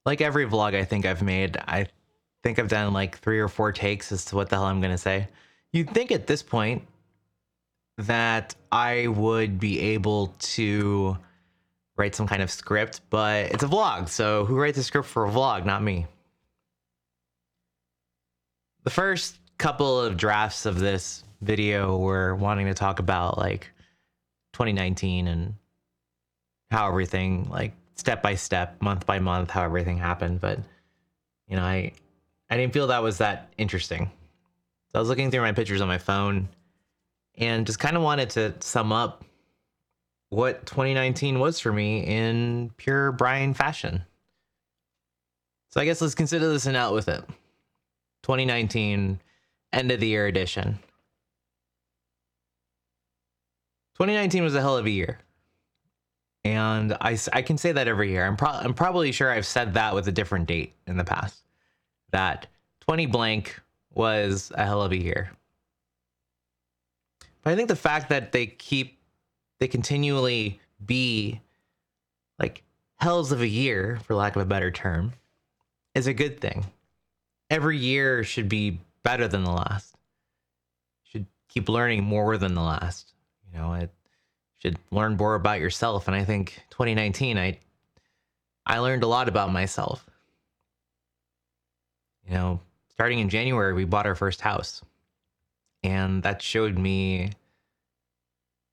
Like every vlog I think I've made, I think I've done like 3 or 4 takes as to what the hell I'm gonna say. You'd think at this point that I would be able to write some kind of script, but it's a vlog, so who writes a script for a vlog? Not me. The first couple of drafts of this video were wanting to talk about like 2019 and how everything, like step by step, month by month, how everything happened. But you know, I didn't feel that was that interesting. So I was looking through my pictures on my phone and just kind of wanted to sum up what 2019 was for me in pure Brian fashion. So I guess let's consider this an out with it. 2019 end of the year edition. 2019 was a hell of a year. And I can say that every year. I'm probably sure I've said that with a different date in the past. That 20 blank was a hell of a year. But I think the fact that they continually be like hells of a year, for lack of a better term, is a good thing. Every year should be better than the last. Should keep learning more than the last. You know, it should learn more about yourself. And I think 2019, I learned a lot about myself. You know, starting in January, we bought our first house. And that showed me,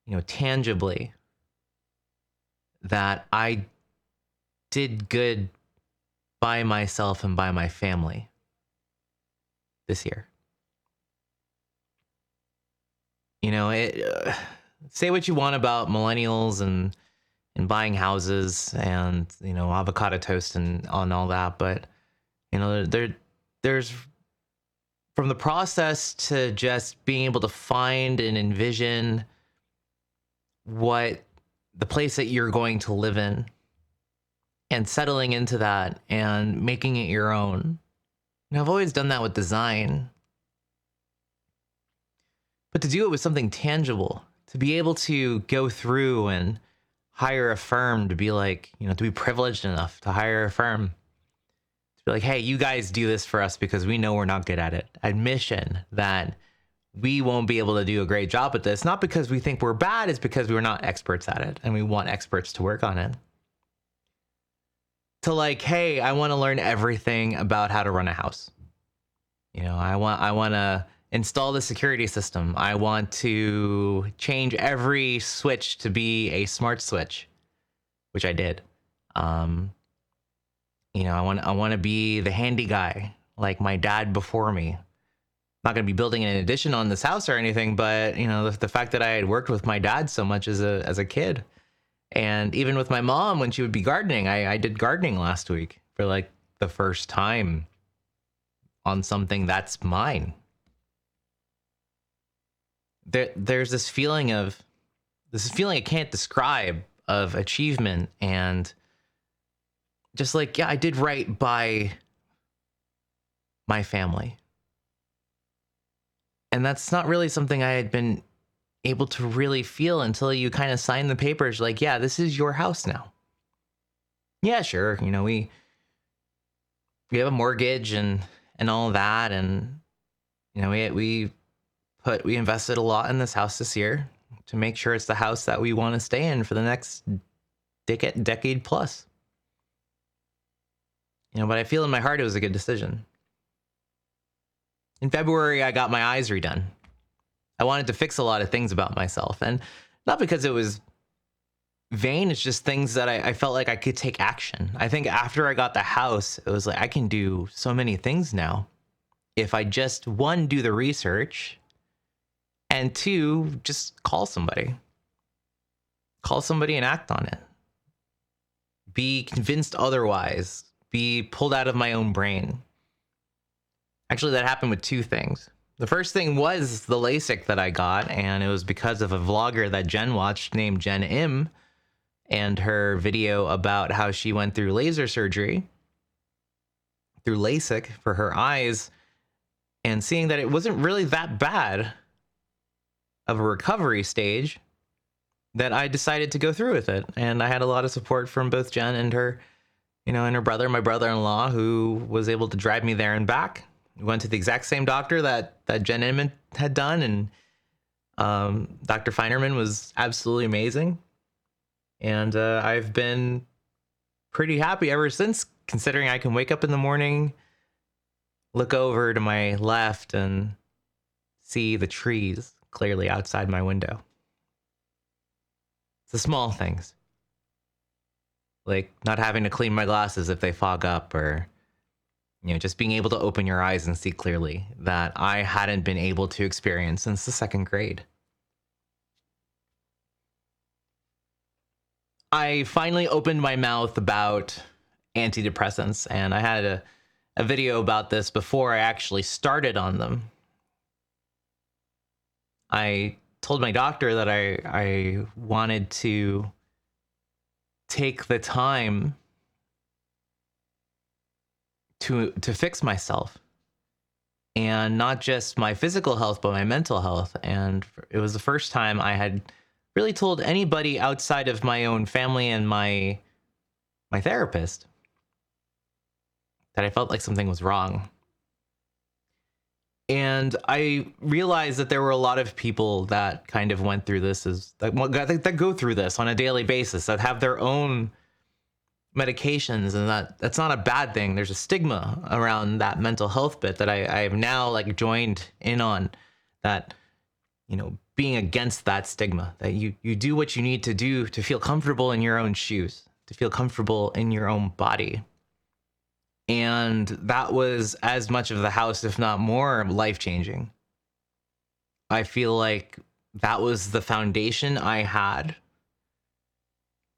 you know, tangibly that I did good by myself and by my family this year. You know, say what you want about millennials and buying houses and, you know, avocado toast and on all that, but you know, there's from the process to just being able to find and envision what the place that you're going to live in and settling into that and making it your own. And I've always done that with design. But to do it with something tangible, to be able to go through and hire a firm, to be like, you know, to be privileged enough to hire a firm, to be like, hey, you guys do this for us because we know we're not good at it. Admission that we won't be able to do a great job at this, not because we think we're bad, it's because we're not experts at it and we want experts to work on it. To like, hey, I want to learn everything about how to run a house. You know, I want to install the security system. I want to change every switch to be a smart switch, which I did. You know, I want to be the handy guy like my dad before me. Not going to be building an addition on this house or anything, but you know, the fact that I had worked with my dad so much as a kid, and even with my mom when she would be gardening, I did gardening last week for like the first time on something that's mine. There's this feeling I can't describe of achievement and just like, yeah, I did right by my family. And that's not really something I had been able to really feel until you kind of sign the papers like, yeah, this is your house now. Yeah, sure. You know, we have a mortgage and all of that. And, you know, we invested a lot in this house this year to make sure it's the house that we want to stay in for the next decade plus. You know, but I feel in my heart it was a good decision. In February, I got my eyes redone. I wanted to fix a lot of things about myself, and not because it was vain, it's just things that I felt like I could take action. I think after I got the house, it was like, I can do so many things now. If I just, one, do the research, and two, just call somebody and act on it. Be convinced otherwise. Be pulled out of my own brain. Actually, that happened with 2 things. The first thing was the LASIK that I got, and it was because of a vlogger that Jen watched named Jen M, and her video about how she went through laser surgery, through LASIK for her eyes, and seeing that it wasn't really that bad of a recovery stage, that I decided to go through with it. And I had a lot of support from both Jen and her And her brother, my brother-in-law, who was able to drive me there and back. We went to the exact same doctor that Jen Inman had done, and Dr. Feinerman was absolutely amazing. And I've been pretty happy ever since, considering I can wake up in the morning, look over to my left, and see the trees clearly outside my window. It's the small things, like not having to clean my glasses if they fog up, or just being able to open your eyes and see clearly, that I hadn't been able to experience since the second grade. I finally opened my mouth about antidepressants, and I had a video about this before I actually started on them. I told my doctor that I wanted to take the time to fix myself, and not just my physical health, but my mental health. And it was the first time I had really told anybody outside of my own family and my therapist that I felt like something was wrong. And I realized that there were a lot of people that kind of went through this, that go through this on a daily basis, that have their own medications, and that's not a bad thing. There's a stigma around that mental health bit that I've now like joined in on, that being against that stigma, that you do what you need to do to feel comfortable in your own shoes, to feel comfortable in your own body. And that was as much of the house, if not more, life-changing. I feel like that was the foundation I had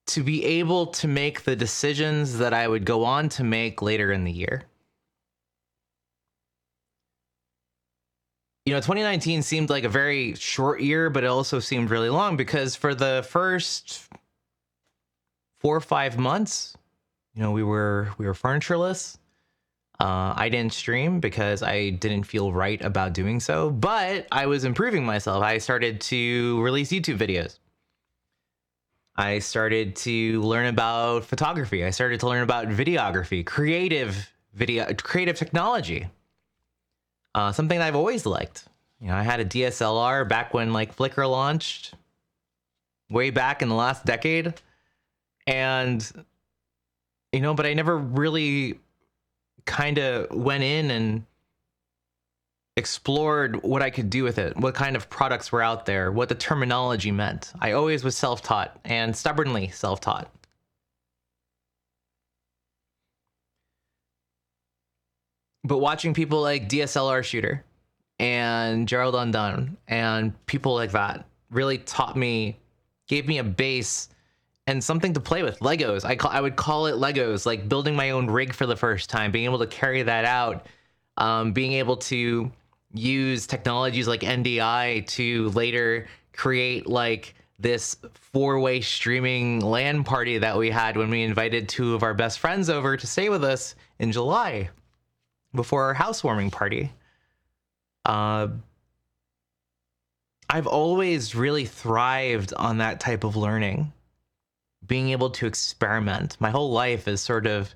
to be able to make the decisions that I would go on to make later in the year. 2019 seemed like a very short year, but it also seemed really long, because for the first 4 or 5 months, we were furnitureless. I didn't stream because I didn't feel right about doing so, but I was improving myself. I started to release YouTube videos. I started to learn about photography. I started to learn about videography, creative technology. Something that I've always liked. I had a DSLR back when like Flickr launched, way back in the last decade. And, but I never really kind of went in and explored what I could do with it, what kind of products were out there, what the terminology meant. I always was self-taught, and stubbornly self-taught. But watching people like DSLR Shooter and Gerald Undone and people like that really gave me a base and something to play with. Legos. I would call it Legos, like building my own rig for the first time, being able to carry that out, being able to use technologies like NDI to later create like this 4-way streaming LAN party that we had when we invited 2 of our best friends over to stay with us in July before our housewarming party. I've always really thrived on that type of learning, being able to experiment. My whole life is sort of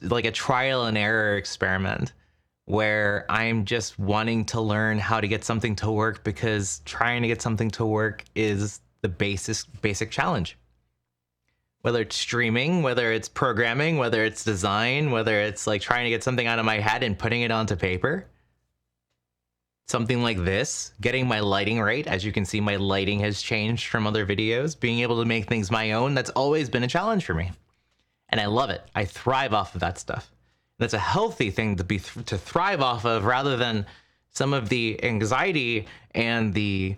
like a trial and error experiment, where I'm just wanting to learn how to get something to work, because trying to get something to work is the basic challenge. Whether it's streaming, whether it's programming, whether it's design, whether it's like trying to get something out of my head and putting it onto paper. Something like this, getting my lighting right. As you can see, my lighting has changed from other videos. Being able to make things my own, that's always been a challenge for me. And I love it. I thrive off of that stuff. That's a healthy thing to thrive off of, rather than some of the anxiety and the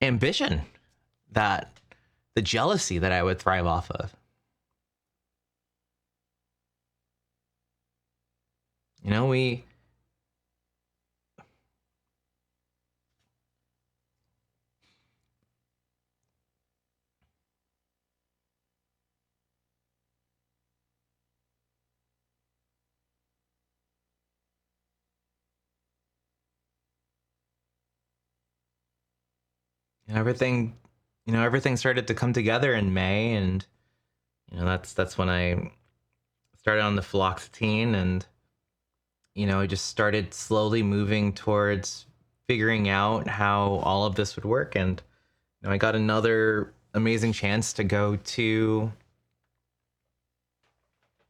ambition, the jealousy that I would thrive off of. Everything everything started to come together in May, and that's when I started on the fluoxetine, and I just started slowly moving towards figuring out how all of this would work. And I got another amazing chance to go to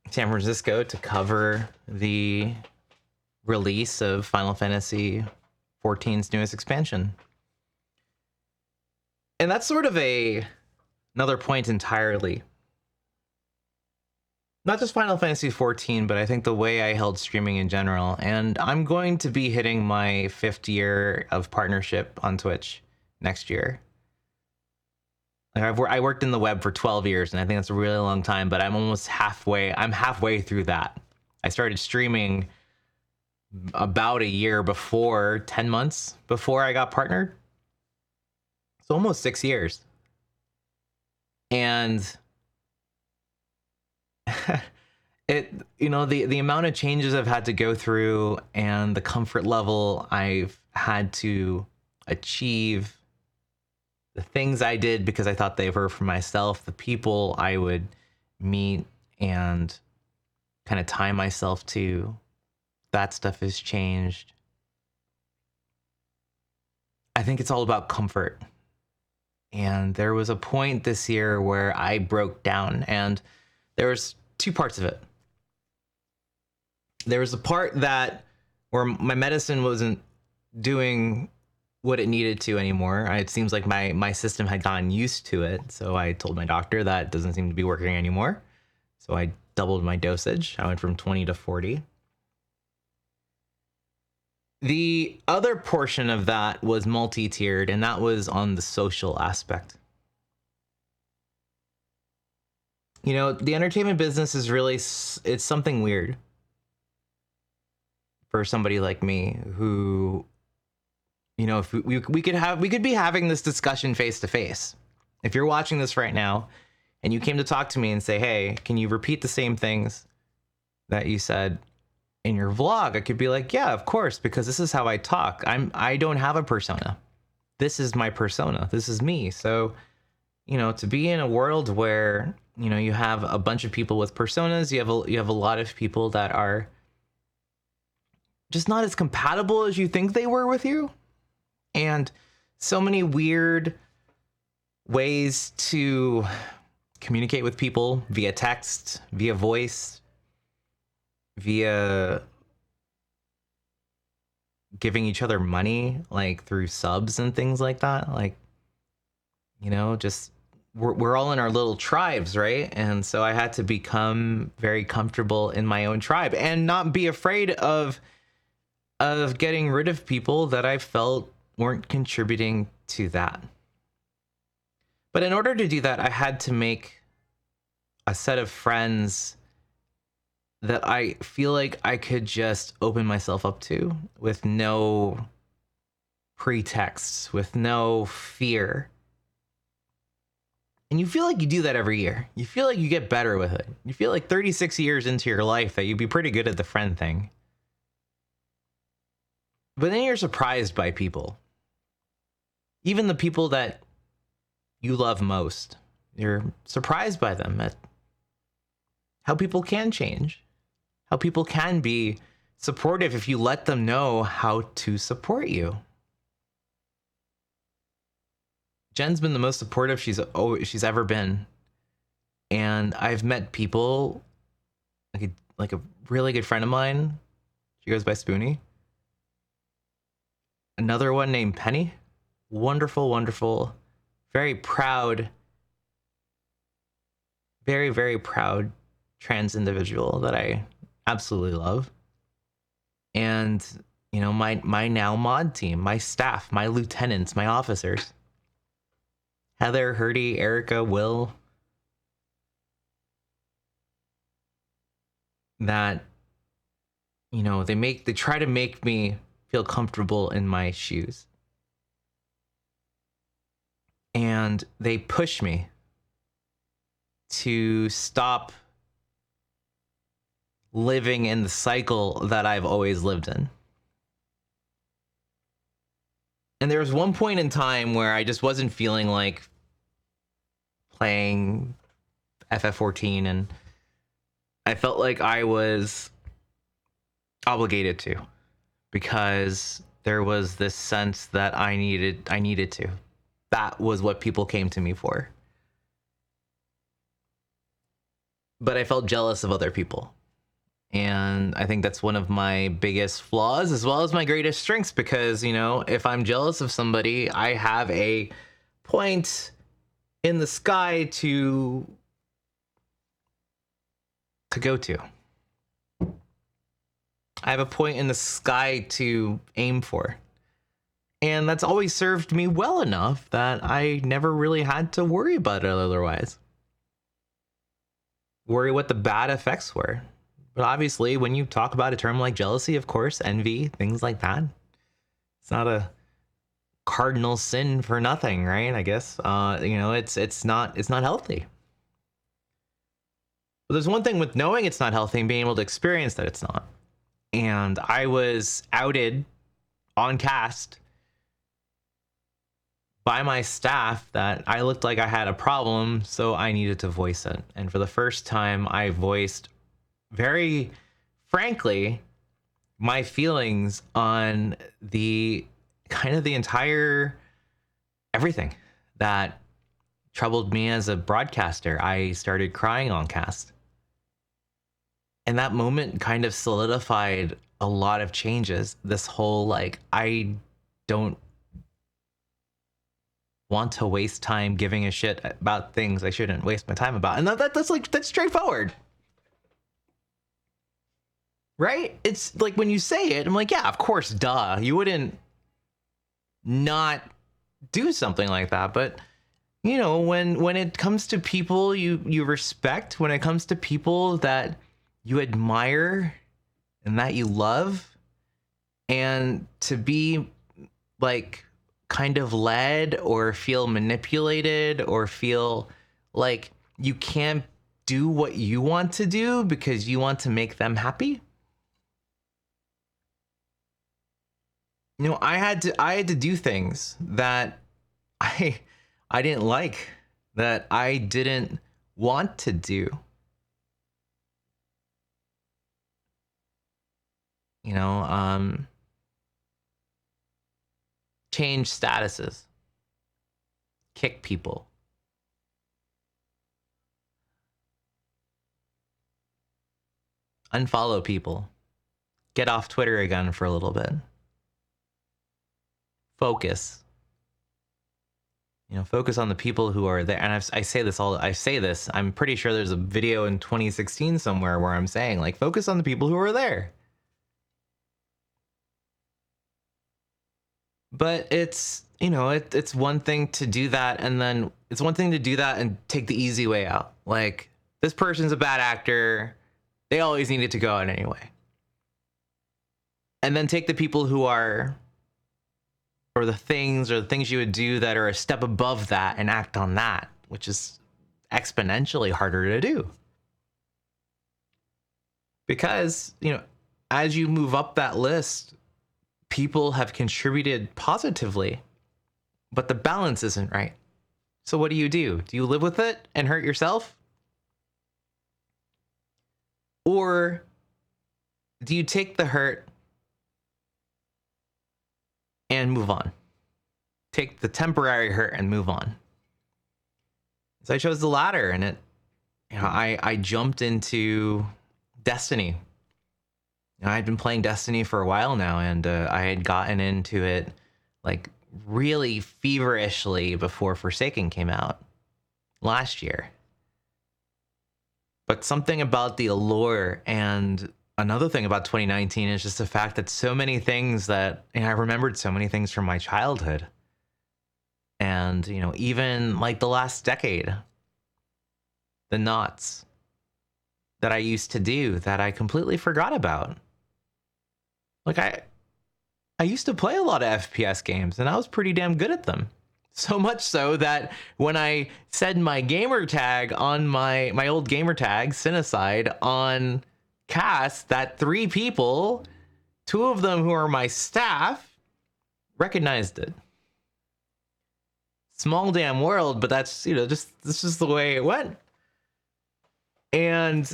San Francisco to cover the release of Final Fantasy XIV's newest expansion. And that's sort of another point entirely. Not just Final Fantasy XIV, but I think the way I held streaming in general. And I'm going to be hitting my 5th year of partnership on Twitch next year. Like I worked in the web for 12 years, and I think that's a really long time, but I'm halfway through that. I started streaming about a year before, 10 months before I got partnered. So almost 6 years. And the amount of changes I've had to go through and the comfort level I've had to achieve, the things I did because I thought they were for myself, the people I would meet and kind of tie myself to, that stuff has changed. I think it's all about comfort. And there was a point this year where I broke down, and there was 2 parts of it. There was a part where my medicine wasn't doing what it needed to anymore. It seems like my system had gotten used to it. So I told my doctor that it doesn't seem to be working anymore. So I doubled my dosage. I went from 20 to 40. The other portion of that was multi-tiered, and that was on the social aspect. The entertainment business is really, it's something weird for somebody like me who, if we could be having this discussion face to face. If you're watching this right now and you came to talk to me and say, hey, can you repeat the same things that you said in your vlog? I could be like, yeah, of course, because this is how I talk. I don't have a persona. This is my persona. This is me. So, to be in a world where, you have a bunch of people with personas, you have a lot of people that are just not as compatible as you think they were with you. And so many weird ways to communicate with people via text, via voice, via giving each other money, like through subs and things like that. Like, just we're all in our little tribes, right? And so I had to become very comfortable in my own tribe and not be afraid of getting rid of people that I felt weren't contributing to that. But in order to do that, I had to make a set of friends that I feel like I could just open myself up to with no pretexts, with no fear. And you feel like you do that every year. You feel like you get better with it. You feel like 36 years into your life that you'd be pretty good at the friend thing. But then you're surprised by people. Even the people that you love most. You're surprised by them at how people can change. How people can be supportive if you let them know how to support you. Jen's been the most supportive she's ever been. And I've met people, like a really good friend of mine. She goes by Spoonie. Another one named Penny. Wonderful, wonderful, very proud, very, very proud trans individual that I absolutely love. And, my now mod team, my staff, my lieutenants, my officers. Heather, Herdy, Erica, Will. That, they try to make me feel comfortable in my shoes. And they push me to stop living in the cycle that I've always lived in. And there was one point in time where I just wasn't feeling like playing FF14, and I felt like I was obligated to, because there was this sense that I needed to. That was what people came to me for. But I felt jealous of other people. And I think that's one of my biggest flaws as well as my greatest strengths, because, you know, if I'm jealous of somebody, I have a point in the sky to go to. I have a point in the sky to aim for. And that's always served me well enough that I never really had to worry about it otherwise. Worry what the bad effects were. But obviously, when you talk about a term like jealousy, of course, envy, things like that, it's not a cardinal sin for nothing, right? I guess, you know, it's not healthy. But there's one thing with knowing it's not healthy and being able to experience that it's not. And I was outed on cast by my staff that I looked like I had a problem, so I needed to voice it. And for the first time, I voiced very frankly my feelings on the kind of the entire everything that troubled me as a broadcaster. I started crying on cast. And that moment kind of solidified a lot of changes. This whole, like, I don't want to waste time giving a shit about things I shouldn't waste my time about. And that's straightforward. Right? It's like when you say it, I'm like, yeah, of course, duh. You wouldn't not do something like that. But, you know, when it comes to people you respect, when it comes to people that you admire and that you love, and to be like kind of led or feel manipulated or feel like you can't do what you want to do because you want to make them happy. You know, I had to do things that I didn't like, that I didn't want to do. You know, change statuses, kick people, unfollow people, get off Twitter again for a little bit. Focus. You know, focus on the people who are there. And I say this, I'm pretty sure there's a video in 2016 somewhere where I'm saying, like, focus on the people who are there. But it's, you know, it's one thing to do that, and then it's one thing to do that and take the easy way out. Like, this person's a bad actor. They always needed to go out anyway. And then take the people who are, or the things you would do that are a step above that and act on that, which is exponentially harder to do. Because, you know, as you move up that list, people have contributed positively, but the balance isn't right. So what do? Do you live with it and hurt yourself? Or do you take the hurt and move on? Take the temporary hurt and move on. So I chose the latter, and I jumped into Destiny. I'd been playing Destiny for a while now, and I had gotten into it like really feverishly before Forsaken came out last year. But something about the allure, and another thing about 2019 is just the fact that so many things that, and I remembered so many things from my childhood. And, you know, even like the last decade, the knots that I used to do that I completely forgot about. Like, I used to play a lot of FPS games, and I was pretty damn good at them. So much so that when I said my gamer tag on my old gamer tag, Cinecide, on cast, that 3 people, 2 of them who are my staff, recognized it. Small damn world, but that's, just this is the way it went. And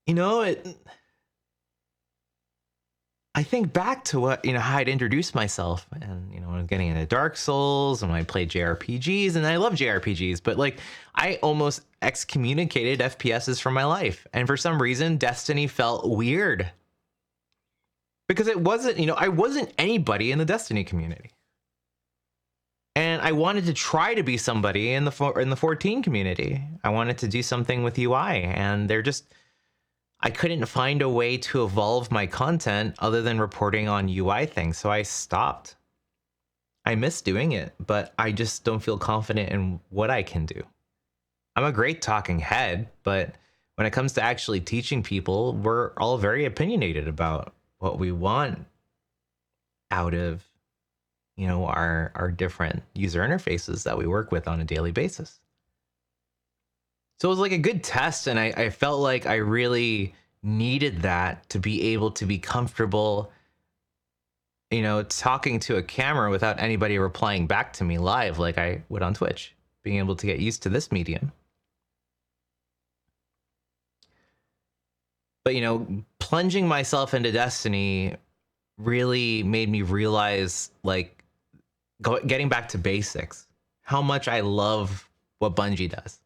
it I think back to what, how I'd introduced myself, and, when I was getting into Dark Souls and when I played JRPGs, and I love JRPGs, but like I almost excommunicated FPSs from my life. And for some reason, Destiny felt weird because it wasn't, I wasn't anybody in the Destiny community. And I wanted to try to be somebody in the 14 community. I wanted to do something with UI, and I couldn't find a way to evolve my content other than reporting on UI things. So I stopped. I miss doing it, but I just don't feel confident in what I can do. I'm a great talking head, but when it comes to actually teaching people, we're all very opinionated about what we want out of, our different user interfaces that we work with on a daily basis. So it was like a good test, and I felt like I really needed that to be able to be comfortable, talking to a camera without anybody replying back to me live like I would on Twitch, being able to get used to this medium. But, plunging myself into Destiny really made me realize, like, getting back to basics, how much I love what Bungie does.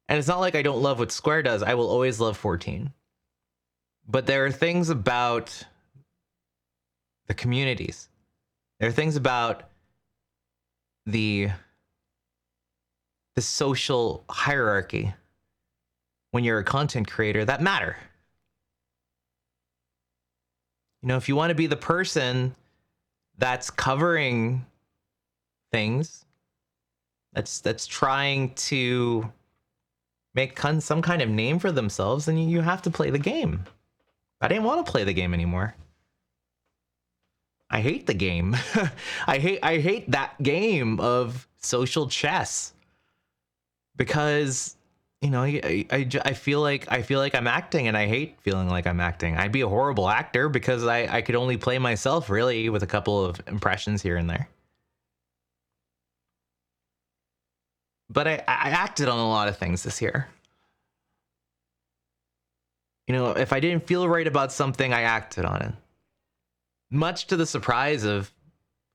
And it's not like I don't love what Square does. I will always love 14. But there are things about the communities. There are things about the social hierarchy when you're a content creator that matter. If you want to be the person that's covering things, that's trying to make some kind of name for themselves, then you have to play the game. I didn't want to play the game anymore. I hate the game. I hate that game of social chess, because I feel like I'm acting, and I hate feeling like I'm acting. I'd be a horrible actor because I could only play myself really with a couple of impressions here and there. But I acted on a lot of things this year. If I didn't feel right about something, I acted on it. Much to the surprise of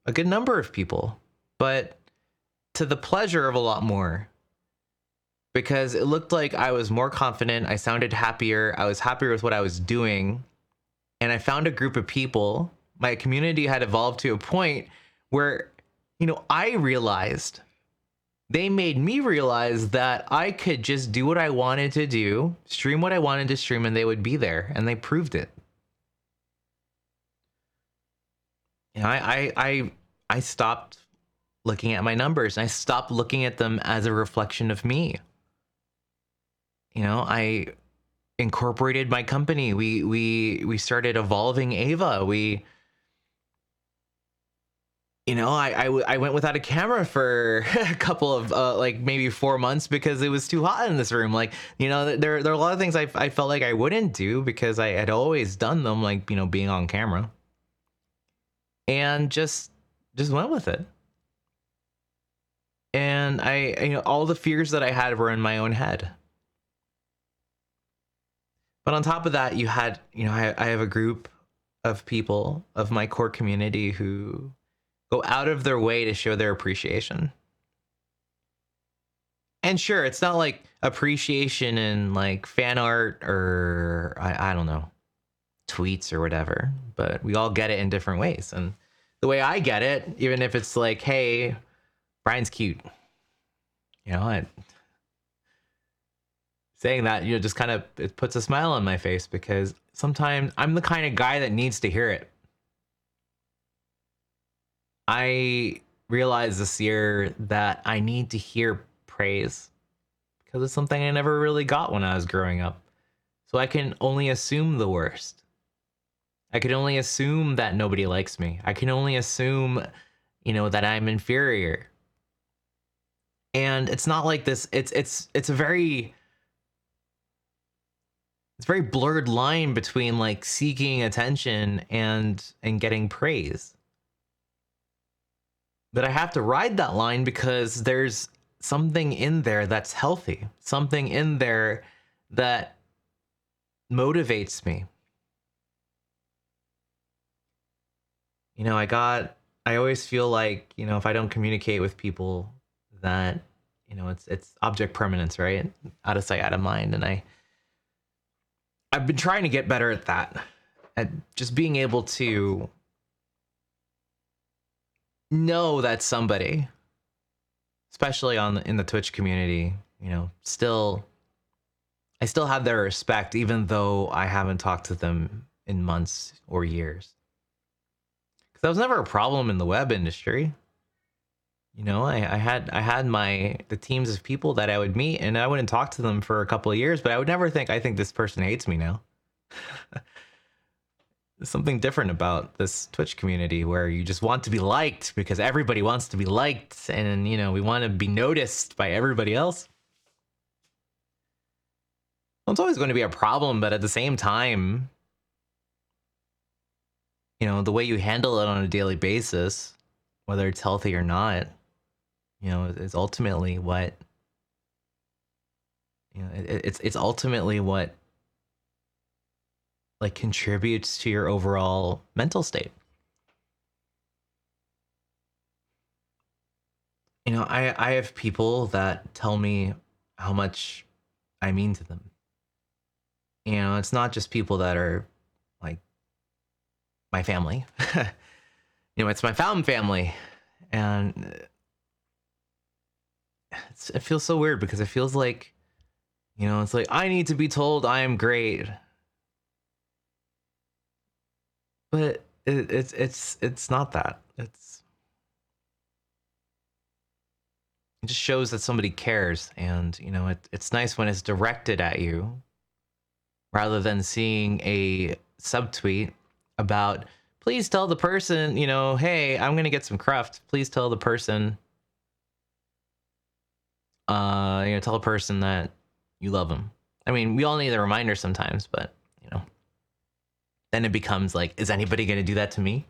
a good number of people, but to the pleasure of a lot more. Because it looked like I was more confident, I sounded happier, I was happier with what I was doing, and I found a group of people. My community had evolved to a point where, I realized, they made me realize that I could just do what I wanted to do, stream what I wanted to stream, and they would be there, and they proved it. I stopped looking at my numbers, and I stopped looking at them as a reflection of me. I incorporated my company. We started evolving Ava. I went without a camera for a couple of like maybe 4 months because it was too hot in this room. Like, there are a lot of things I felt like I wouldn't do because I had always done them, like, being on camera, and just went with it. And I all the fears that I had were in my own head. But on top of that, you had, I have a group of people of my core community who go out of their way to show their appreciation. And sure, it's not like appreciation in like fan art or I don't know, tweets or whatever, but we all get it in different ways. And the way I get it, even if it's like, hey, Brian's cute, saying that, just kind of, it puts a smile on my face, because sometimes I'm the kind of guy that needs to hear it. I realized this year that I need to hear praise, because it's something I never really got when I was growing up. So I can only assume the worst. I can only assume that nobody likes me. I can only assume, that I'm inferior. And it's not like this. It's a very blurred line between like seeking attention and getting praise. But I have to ride that line because there's something in there that's healthy, something in there that motivates me. You know, I always feel like, you know, if I don't communicate with people, that, you know, it's object permanence, right? Out of sight, out of mind. And I've been trying to get better at that, at just being able to know that somebody, especially in the Twitch community, you know, I still have their respect, even though I haven't talked to them in months or years. Because that was never a problem in the web industry. You know, I had the teams of people that I would meet, and I wouldn't talk to them for a couple of years, but I would never think, I think this person hates me now. There's something different about this Twitch community where you just want to be liked because everybody wants to be liked, and, you know, we want to be noticed by everybody else. Well, it's always going to be a problem, but at the same time, you know, the way you handle it on a daily basis, whether it's healthy or not, you know, is ultimately what, you know, it's ultimately what like contributes to your overall mental state. You know, I have people that tell me how much I mean to them. You know, it's not just people that are like my family. You know, it's my found family. And it feels so weird because it feels like, you know, it's like I need to be told I am great. But it's not that. It just shows that somebody cares, and, you know, it's nice when it's directed at you rather than seeing a subtweet about, please tell the person, you know, hey, I'm gonna get some cruft. Please tell the person, you know, tell a person that you love them. I mean, we all need a reminder sometimes, but, you know, then it becomes like, is anybody gonna do that to me?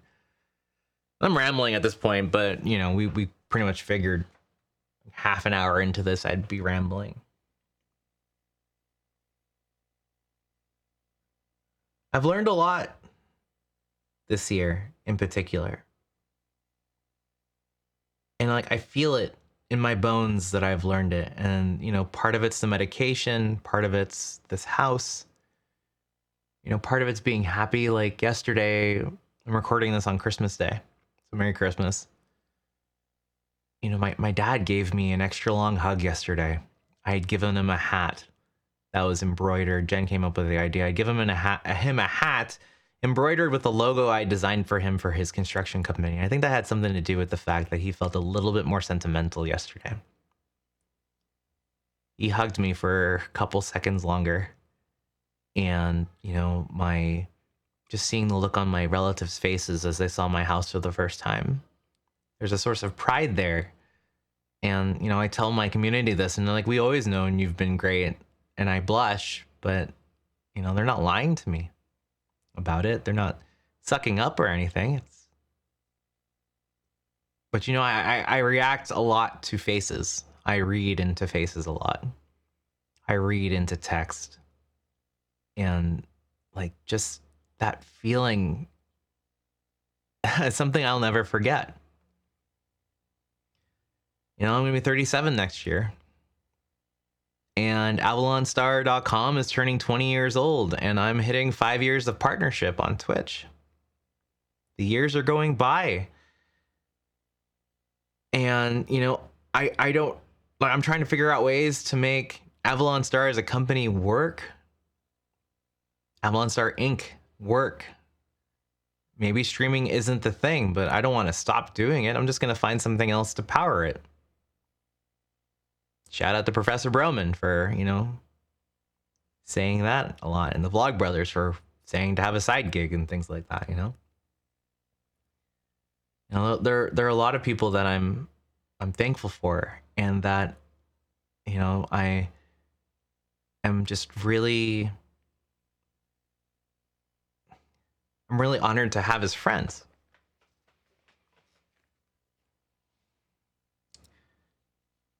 I'm rambling at this point, but, you know, we pretty much figured half an hour into this I'd be rambling. I've learned a lot this year in particular. And like I feel it in my bones that I've learned it. And, you know, part of it's the medication, part of it's this house. You know, part of it's being happy. Like yesterday, I'm recording this on Christmas Day. So Merry Christmas. You know, my dad gave me an extra long hug yesterday. I had given him a hat that was embroidered. Jen came up with the idea. I'd give him a hat embroidered with the logo I designed for him for his construction company. I think that had something to do with the fact that he felt a little bit more sentimental yesterday. He hugged me for a couple seconds longer. And, you know, just seeing the look on my relatives' faces as they saw my house for the first time, there's a source of pride there. And, you know, I tell my community this, and they're like, we always know, and you've been great. And I blush, but, you know, they're not lying to me about it. They're not sucking up or anything. But, you know, I react a lot to faces. I read into faces a lot. I read into text. And, like, just that feeling is something I'll never forget. You know, I'm going to be 37 next year. And AvalonStar.com is turning 20 years old, and I'm hitting 5 years of partnership on Twitch. The years are going by. And, you know, I don't, like, I'm trying to figure out ways to make Avalon Star as a company work. Avalon Star Inc. work. Maybe streaming isn't the thing, but I don't want to stop doing it. I'm just going to find something else to power it. Shout out to Professor Broman for, you know, saying that a lot, and the Vlogbrothers for saying to have a side gig and things like that, you know? You know, there are a lot of people that I'm thankful for, and that, you know, I am just really, I'm really honored to have as friends.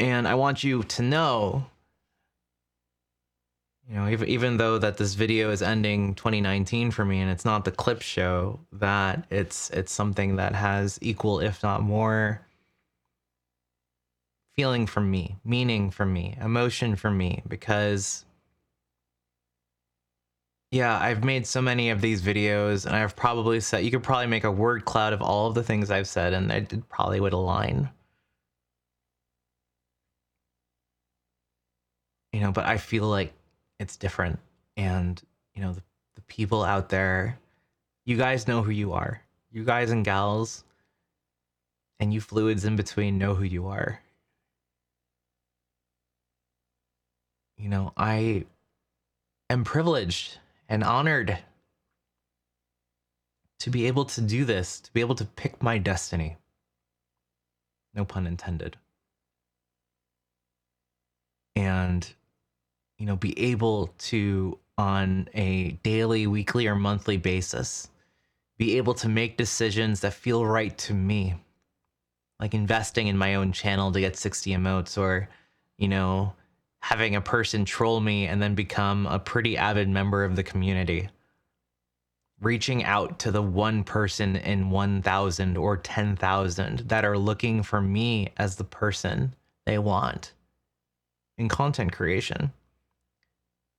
And I want you to know, even though that this video is ending 2019 for me and it's not the clip show, that it's something that has equal, if not more, feeling from me, meaning from me, emotion from me, because yeah, I've made so many of these videos and I've probably said, you could probably make a word cloud of all of the things I've said and it probably would align. But I feel like it's different. And, the people out there, you guys know who you are. You guys and gals and you fluids in between know who you are. I am privileged and honored to be able to do this, to be able to pick my destiny. No pun intended. And, be able to, on a daily, weekly, or monthly basis, be able to make decisions that feel right to me. Like investing in my own channel to get 60 emotes, or, having a person troll me and then become a pretty avid member of the community. Reaching out to the one person in 1,000 or 10,000 that are looking for me as the person they want in content creation.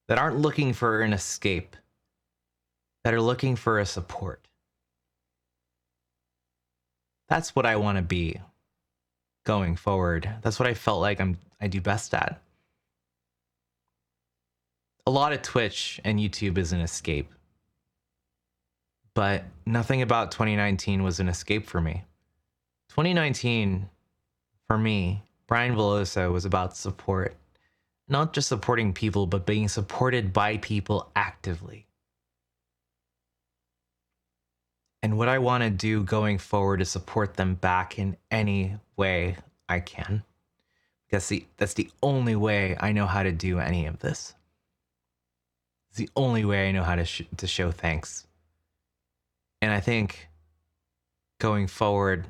That aren't looking for an escape. That are looking for a support. That's what I want to be going forward. That's what I felt like I do best at. A lot of Twitch and YouTube is an escape. But nothing about 2019 was an escape for me. 2019, for me, Brian Veloso, was about support. Not just supporting people, but being supported by people actively. And what I want to do going forward is support them back in any way I can. That's the only way I know how to do any of this. It's the only way I know how to show thanks. And I think going forward,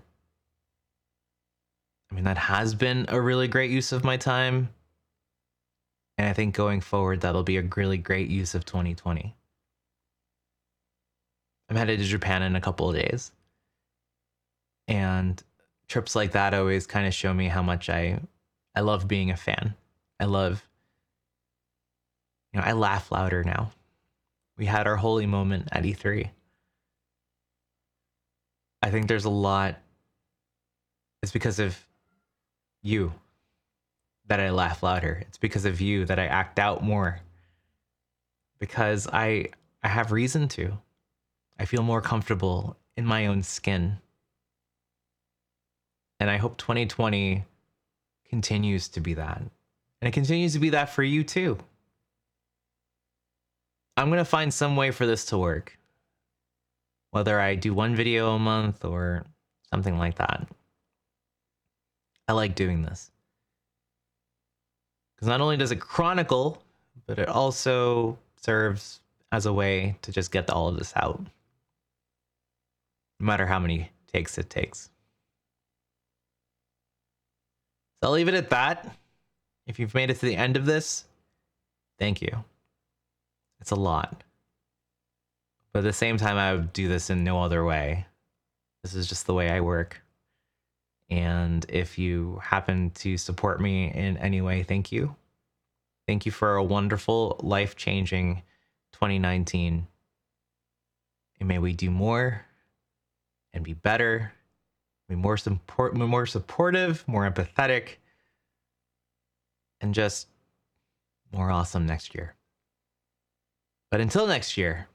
that has been a really great use of my time. And I think going forward, that'll be a really great use of 2020. I'm headed to Japan in a couple of days. And trips like that always kind of show me how much I love being a fan. I laugh louder now. We had our holy moment at E3. I think there's a lot. It's because of you that I laugh louder. It's because of you that I act out more. Because I have reason to. I feel more comfortable in my own skin. And I hope 2020 continues to be that. And it continues to be that for you too. I'm going to find some way for this to work. Whether I do one video a month or something like that. I like doing this. Because not only does it chronicle, but it also serves as a way to just get all of this out. No matter how many takes it takes. So I'll leave it at that. If you've made it to the end of this, thank you. It's a lot. But at the same time, I would do this in no other way. This is just the way I work. And if you happen to support me in any way, thank you. Thank you for a wonderful, life-changing 2019. And may we do more and be better, be more supportive, more empathetic, and just more awesome next year. But until next year,